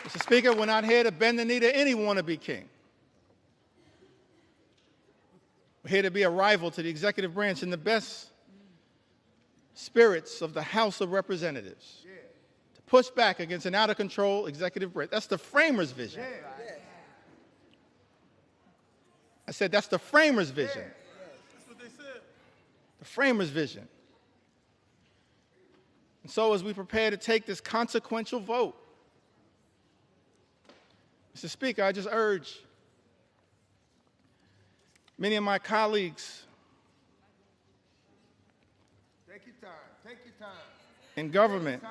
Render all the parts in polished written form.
Mr. Speaker, we're not here to bend the knee to any wannabe king. We're here to be a rival to the executive branch in the best spirits of the House of Representatives, to push back against an out-of-control executive branch. That's the framers' vision. I said that's the framers' vision. That's what they said. The framers' vision. And so as we prepare to take this consequential vote, Mr. Speaker, I just urge many of my colleagues in government,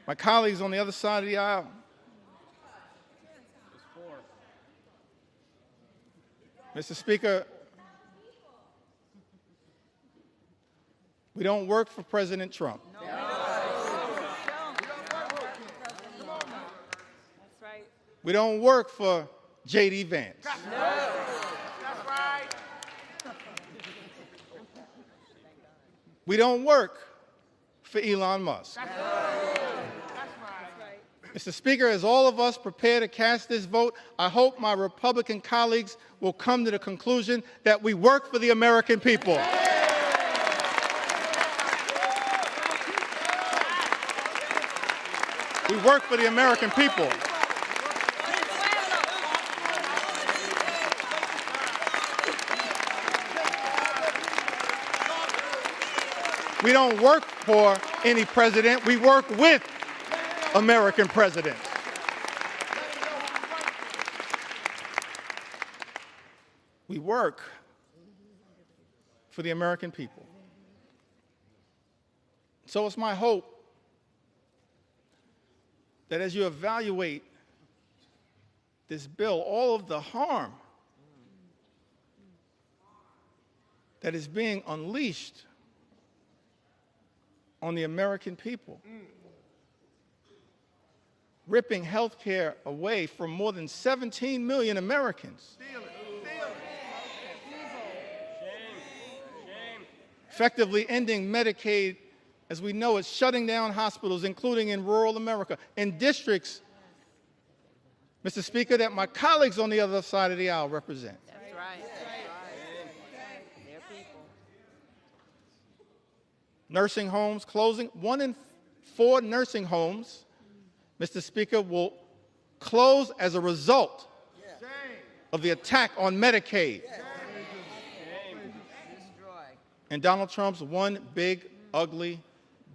my colleagues on the other side of the aisle, Mr. Speaker, we don't work for President Trump. We don't work for J.D. Vance. That's right. We don't work for Elon Musk. That's right. Mr. Speaker, as all of us prepare to cast this vote, I hope my Republican colleagues will come to the conclusion that we work for the American people. We work for the American people. We don't work for any president. We work with American presidents. We work for the American people. So it's my hope that as you evaluate this bill, all of the harm that is being unleashed on the American people, ripping health care away from more than 17 million Americans, effectively ending Medicaid as we know it, shutting down hospitals, including in rural America, in districts, Mr. Speaker, that my colleagues on the other side of the aisle represent. That's right. They're people. Nursing homes closing. 1 in 4 nursing homes, Mr. Speaker, will close as a result of the attack on Medicaid and Donald Trump's one big, ugly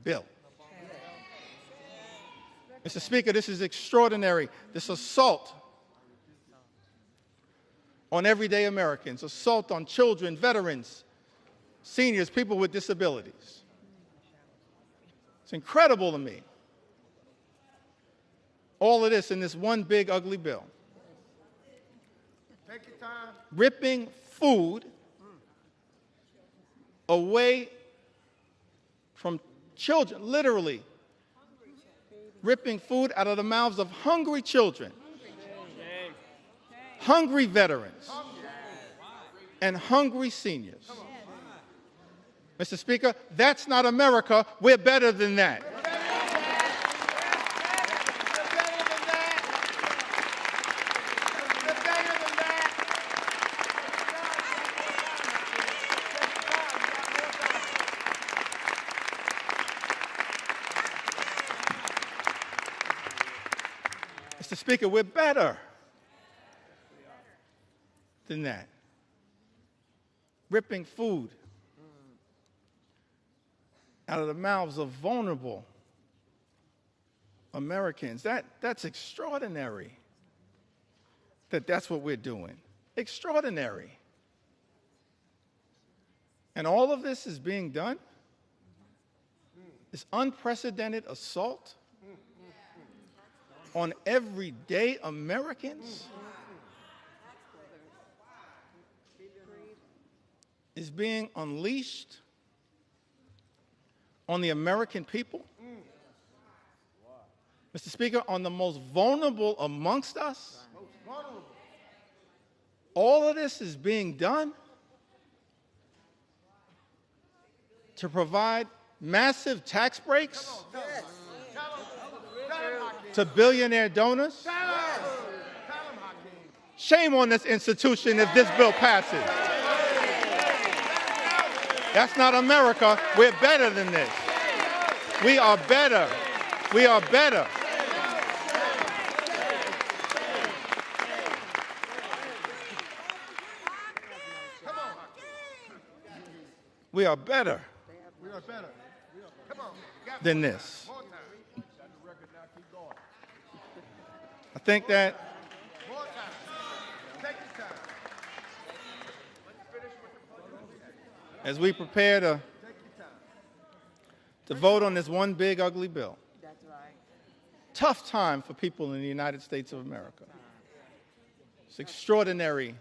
bill. Mr. Speaker, this is extraordinary. This assault on everyday Americans, assault on children, veterans, seniors, people with disabilities. It's incredible to me. All of this in this one big, ugly bill. Take your time. Ripping food away from children, literally ripping food out of the mouths of hungry children, hungry veterans, and hungry seniors. Mr. Speaker, that's not America. We're better than that. Mr. Speaker, we're better than that. Ripping food out of the mouths of vulnerable Americans. That's extraordinary that's what we're doing. Extraordinary. And all of this is being done, this unprecedented assault on everyday Americans is being unleashed on the American people. Mr. Speaker, on the most vulnerable amongst us. All of this is being done to provide massive tax breaks to billionaire donors? Shame on this institution if this bill passes. That's not America. We're better than this. We are better. We are better. We are better than this. I think that as we prepare to vote on this one big, ugly bill, That's right. tough time for people in the United States of America. It's extraordinary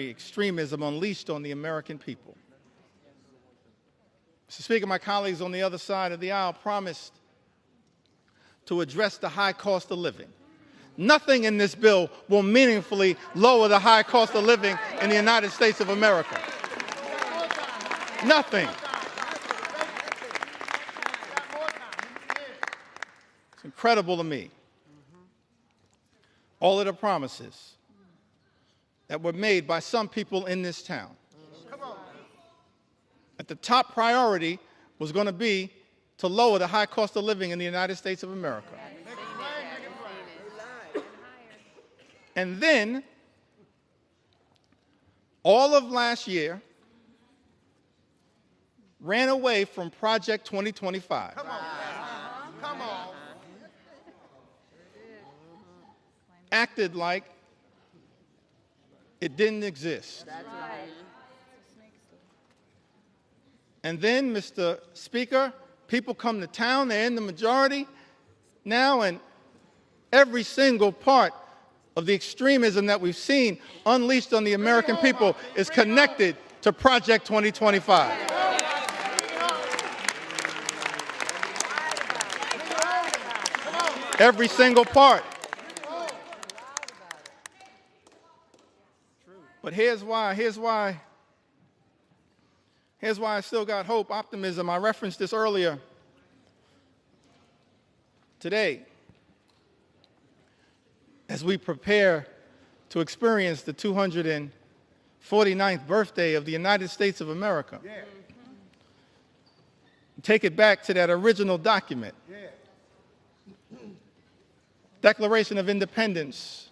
extremism unleashed on the American people. Mr. Speaker, my colleagues on the other side of the aisle promised to address the high cost of living. Nothing in this bill will meaningfully lower the high cost of living in the United States of America. Nothing. It's incredible to me. All of the promises that were made by some people in this town. That the top priority was going to be to lower the high cost of living in the United States of America. And then, all of last year, ran away from Project 2025. Come on. Acted like it didn't exist. That's right. And then, Mr. Speaker, people come to town, they're in the majority now, and every single part of the extremism that we've seen unleashed on the American people is connected to Project 2025. Every single part. But here's why I still got hope, optimism. I referenced this earlier today. As we prepare to experience the 249th birthday of the United States of America. Yeah. Take it back to that original document. Yeah. Declaration of Independence,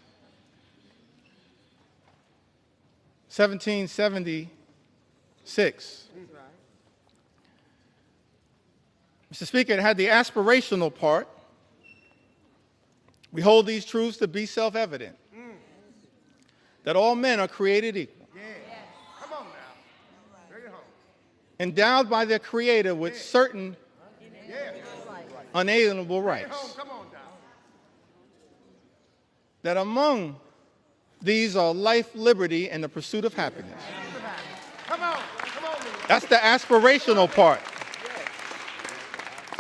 1776. Mr. Speaker, it had the aspirational part. We hold these truths to be self-evident, that all men are created equal, Come on now. Bring it home. endowed by their Creator with certain unalienable rights, Come on now. that among these are life, liberty, and the pursuit of happiness. Come on. That's the aspirational part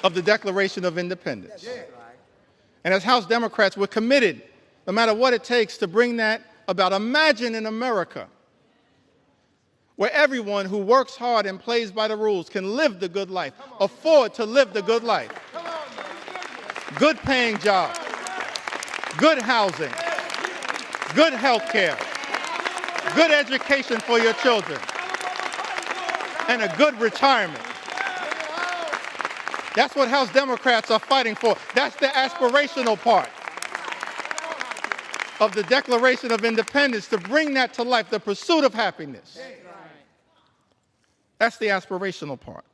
of the Declaration of Independence. And as House Democrats, we're committed, no matter what it takes, to bring that about. Imagine in America where everyone who works hard and plays by the rules can live the good life, afford to live the good life. Good paying jobs, good housing, good health care, good education for your children, and a good retirement. That's what House Democrats are fighting for. That's the aspirational part of the Declaration of Independence, to bring that to life, the pursuit of happiness. That's the aspirational part.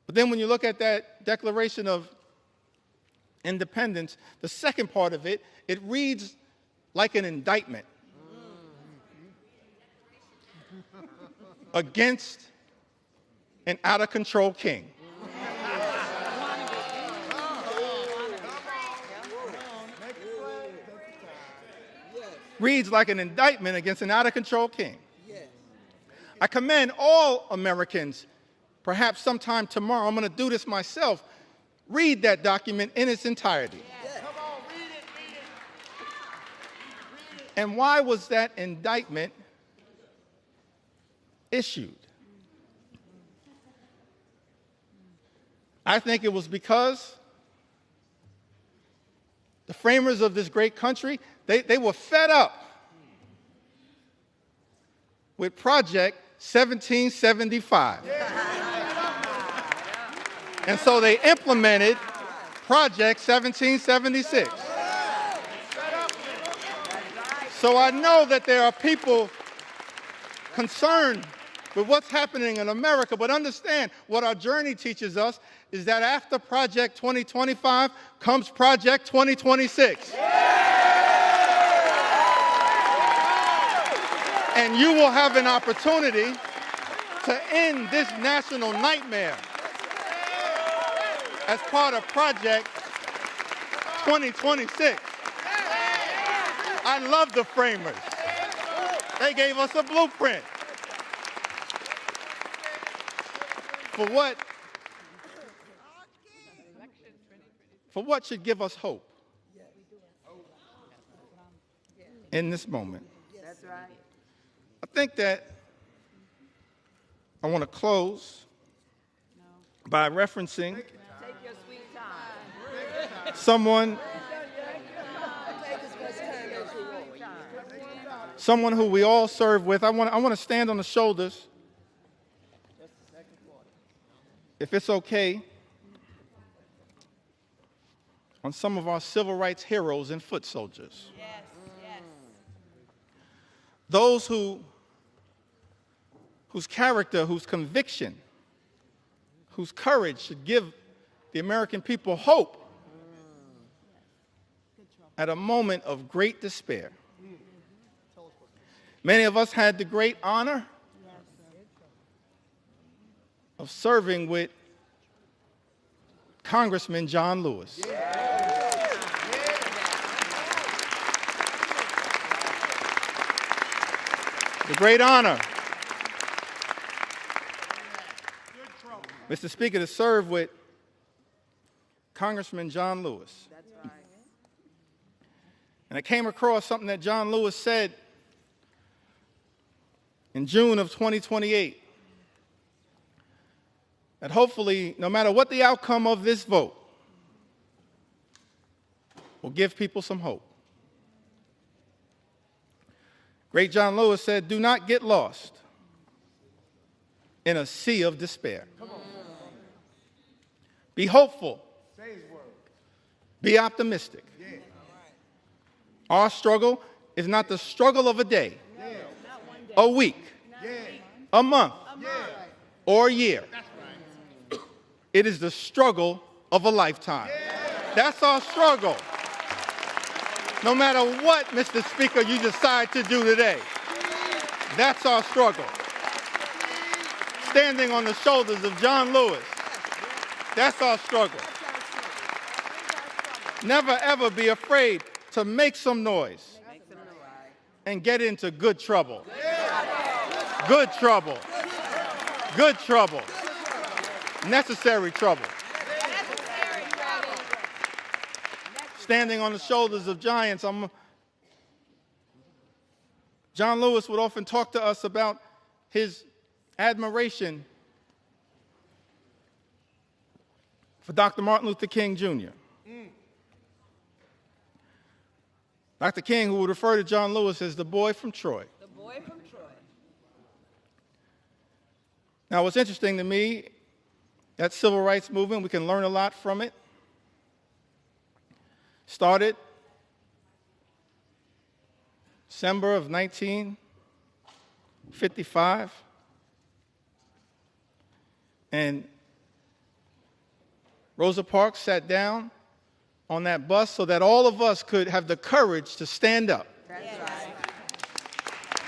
But then when you look at that Declaration of Independence, the second part of it, it reads like an indictment against an out-of-control king. Reads like an indictment against an out-of-control king. I commend all Americans, perhaps sometime tomorrow, I'm going to do this myself, read that document in its entirety. And why was that indictment issued? I think it was because the framers of this great country, they were fed up with Project 1775. And so they implemented Project 1776. So I know that there are people concerned with what's happening in America, but understand what our journey teaches us is that after Project 2025 comes Project 2026. And you will have an opportunity to end this national nightmare as part of Project 2026. I love the framers. They gave us a blueprint for what should give us hope in this moment. That's right. I think that I want to close by referencing Take your sweet time. someone who we all serve with. I want to stand on the shoulders, if it's okay, on some of our civil rights heroes and foot soldiers. Yes, yes. Those whose character, whose conviction, whose courage should give the American people hope at a moment of great despair. Many of us had the great honor of serving with Congressman John Lewis. The great honor, Mr. Speaker, to serve with Congressman John Lewis. That's right. And I came across something that John Lewis said in June of 2028, that hopefully, no matter what the outcome of this vote, will give people some hope. Great John Lewis said, "Do not get lost in a sea of despair. Be hopeful. Be optimistic. Our struggle is not the struggle of a day, a week, a month, or a year. It is the struggle of a lifetime." That's our struggle. No matter what, Mr. Speaker, you decide to do today, that's our struggle. Standing on the shoulders of John Lewis, that's our struggle. Never, ever be afraid to make some noise and get into good trouble. Good trouble. Good trouble. Necessary trouble. Standing on the shoulders of giants. John Lewis would often talk to us about his admiration for Dr. Martin Luther King Jr. Dr. King, who would refer to John Lewis as the boy from Troy. The boy from Troy. Now, what's interesting to me, that civil rights movement, we can learn a lot from it. Started December of 1955. And Rosa Parks sat down on that bus so that all of us could have the courage to stand up. That's right.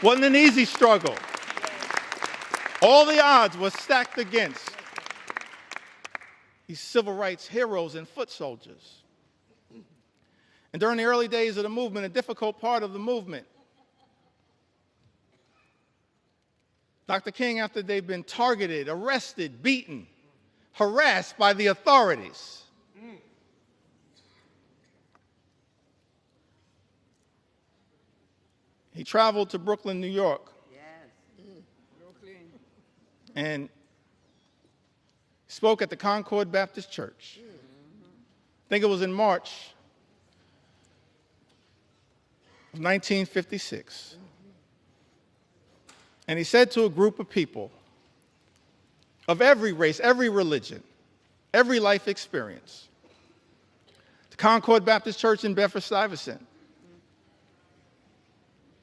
Wasn't an easy struggle. All the odds were stacked against these civil rights heroes and foot soldiers. And during the early days of the movement, a difficult part of the movement, Dr. King, after they've been targeted, arrested, beaten, harassed by the authorities, he traveled to Brooklyn, New York, Yes. Brooklyn. and spoke at the Concord Baptist Church. I think it was in March of 1956. And he said to a group of people of every race, every religion, every life experience, the Concord Baptist Church in Bedford-Stuyvesant,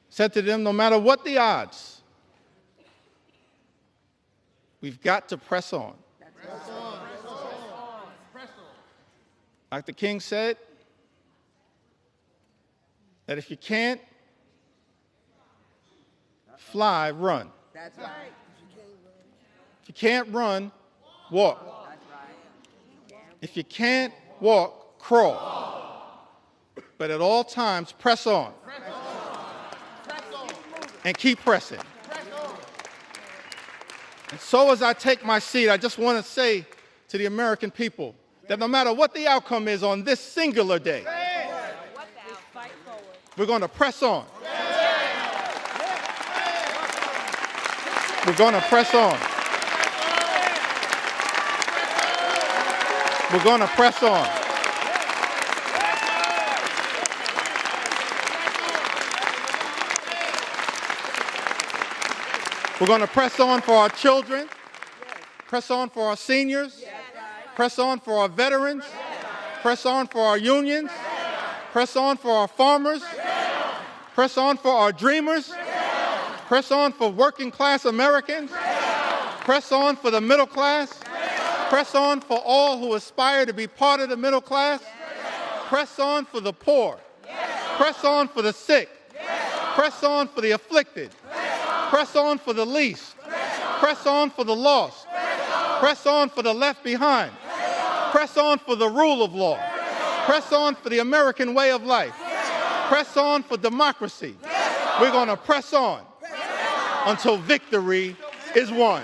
said to them, no matter what the odds, we've got to press on. Dr. King said that if you can't fly, run. That's right. If you can't run, walk. If you can't walk, crawl. But at all times, press on. And keep pressing. And so as I take my seat, I just want to say to the American people that no matter what the outcome is on this singular day, we're going to press on. We're going to press on. We're going to press on. We're going to press on for our children, press on for our seniors, press on for our veterans, press on for our unions, press on for our farmers, press on for our dreamers, press on for working class Americans, press on for the middle class, press on for all who aspire to be part of the middle class, press on for the poor, press on for the sick, press on for the afflicted, press on for the least, press on for the lost, press on for the left behind, press on for the rule of law, press on for the American way of life, press on for democracy. We're going to press on until victory is won.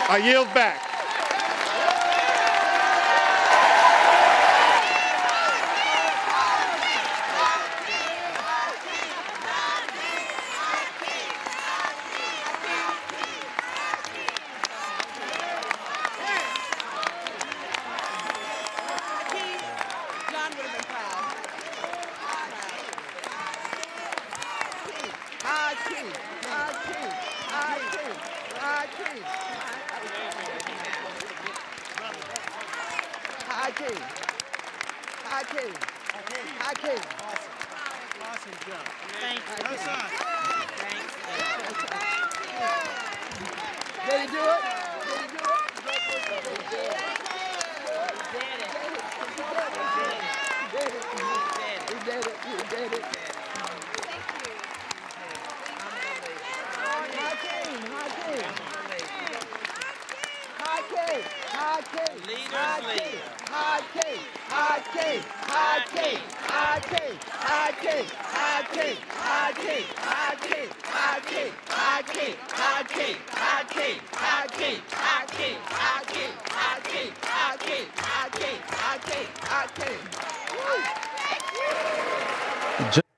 I yield back.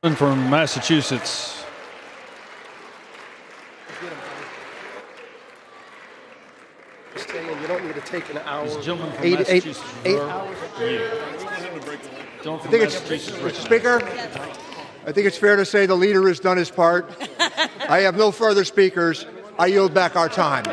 Gentleman from Massachusetts. You don't need to take an hour. This gentleman from Eight Massachusetts. hours. Gentleman from I think it's, Massachusetts. Mr. Speaker, I think it's fair to say the leader has done his part. I have no further speakers. I yield back our time.